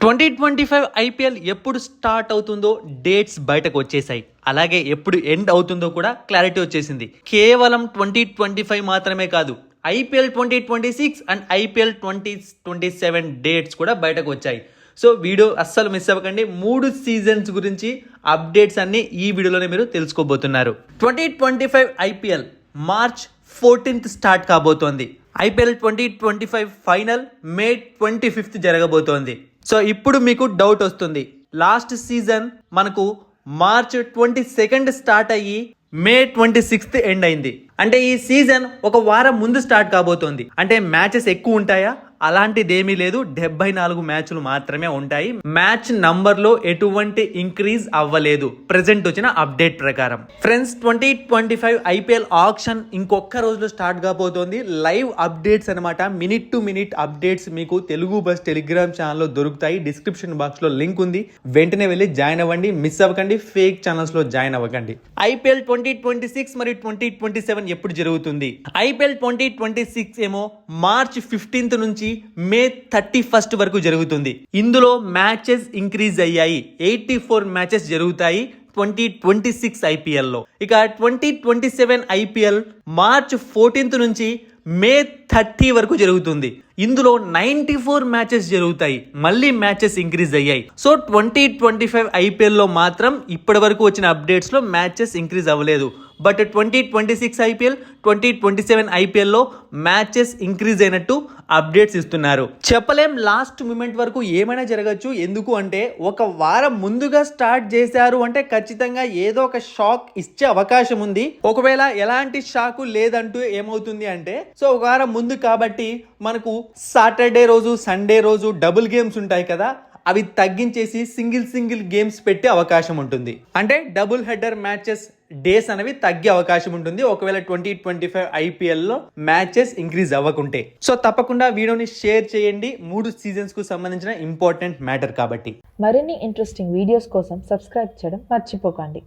2025 IPL ఎప్పుడు start అవుతుందో dates బయటకు వచ్చేసాయి. అలాగే ఎప్పుడు ఎండ్ అవుతుందో కూడా క్లారిటీ వచ్చేసింది. కేవలం 2025 మాత్రమే కాదు, ఐపీఎల్ 2026 అండ్ ఐపీఎల్ 2027 డేట్స్ కూడా బయటకు వచ్చాయి. సో వీడియో అస్సలు మిస్ అవ్వకండి. 3 సీజన్స్ గురించి అప్డేట్స్ అన్ని ఈ వీడియోలోనే మీరు తెలుసుకోబోతున్నారు. 2025 ఐపీఎల్ మార్చ్ 14th స్టార్ట్ కాబోతోంది. ఐపీఎల్ 2025 ఫైనల్ మే 25th జరగబోతోంది. సో ఇప్పుడు మీకు డౌట్ వస్తుంది, లాస్ట్ సీజన్ మనకు మార్చ్ 22nd స్టార్ట్ అయ్యి మే 26th ఎండ్ అయింది. అంటే ఈ సీజన్ ఒక వారం ముందు స్టార్ట్ కాబోతోంది. అంటే మ్యాచెస్ ఎక్కువ ఉంటాయా? అలాంటిదేమీ లేదు, 74 మ్యాచ్లు మాత్రమే ఉంటాయి. మ్యాచ్ నంబర్ లో ఎటువంటి ఇంక్రీజ్ అవ్వలేదు ప్రెసెంట్ వచ్చిన అప్డేట్ ప్రకారం. ఫ్రెండ్స్, 2025 ఐపీఎల్ ఆక్షన్ ఇంకొక రోజులో స్టార్ట్ కాబోతోంది. లైవ్ అప్డేట్స్ అనమాట, మినిట్ టు మినిట్ అప్డేట్స్ మీకు తెలుగు బస్ టెలిగ్రామ్ ఛానల్లో దొరుకుతాయి. డిస్క్రిప్షన్ బాక్స్ లో లింక్ ఉంది, వెంటనే వెళ్ళి జాయిన్ అవ్వండి. మిస్ అవ్వకండి, ఫేక్ ఛానల్స్ లో జాయిన్ అవ్వకండి. ఐపీఎల్ 2026 మరియు 2027 ఎప్పుడు జరుగుతుంది? ఐపీఎల్ 2026 ఏమో మార్చ్ 15th నుంచి మే 31st వరకు జరుగుతుంది. ఇందులో మ్యాచెస్ ఇంక్రీజ్ అయ్యాయి, 84 మ్యాచెస్ జరుగుతాయి 2026 ఐపీఎల్ లో. ఇక 2027 ఐపీఎల్ మార్చ్ 14th నుంచి మే 30 వరకు జరుగుతుంది. ఇందులో 94 మ్యాచెస్ జరుగుతాయి, మళ్ళీ మ్యాచెస్ ఇంక్రీజ్ అయ్యాయి. సో 2025 ఐపీఎల్ లో మాత్రం ఇప్పటి వరకు వచ్చిన అప్డేట్స్ లో మ్యాచెస్ ఇంక్రీజ్ అవ్వలేదు. బట్ 2026 ఐపీఎల్ 2027 ఐపీఎల్ లో మ్యాచెస్ ఇంక్రీజ్ అయినట్టు అప్డేట్స్ ఇస్తున్నారు. చెప్పలేం, లాస్ట్ మూమెంట్ వరకు ఏమైనా జరగచ్చు. ఎందుకు అంటే ఒక వారం ముందుగా స్టార్ట్ చేశారు అంటే ఖచ్చితంగా ఏదో ఒక షాక్ ఇచ్చే అవకాశం ఉంది. ఒకవేళ ఎలాంటి షాక్ లేదంటూ ఏమవుతుంది అంటే, సో ఒక వారం ముందు కాబట్టి మనకు సాటర్డే రోజు సండే రోజు డబుల్ గేమ్స్ ఉంటాయి కదా, అవి తగ్గించేసి సింగిల్ గేమ్స్ పెట్టే అవకాశం ఉంటుంది. అంటే డబుల్ హెడర్ మ్యాచెస్ డేస్ అనేవి తగ్గే అవకాశం ఉంటుంది ఒకవేళ 2025 ఐపీఎల్ లో మ్యాచెస్ ఇంక్రీజ్ అవ్వకుంటే. సో తప్పకుండా వీడియోని షేర్ చేయండి, 3 సీజన్స్ కు సంబంధించిన ఇంపార్టెంట్ మ్యాటర్ కాబట్టి. మరిన్ని ఇంట్రెస్టింగ్ వీడియోస్ కోసం సబ్స్క్రైబ్ చేయడం మర్చిపోకండి.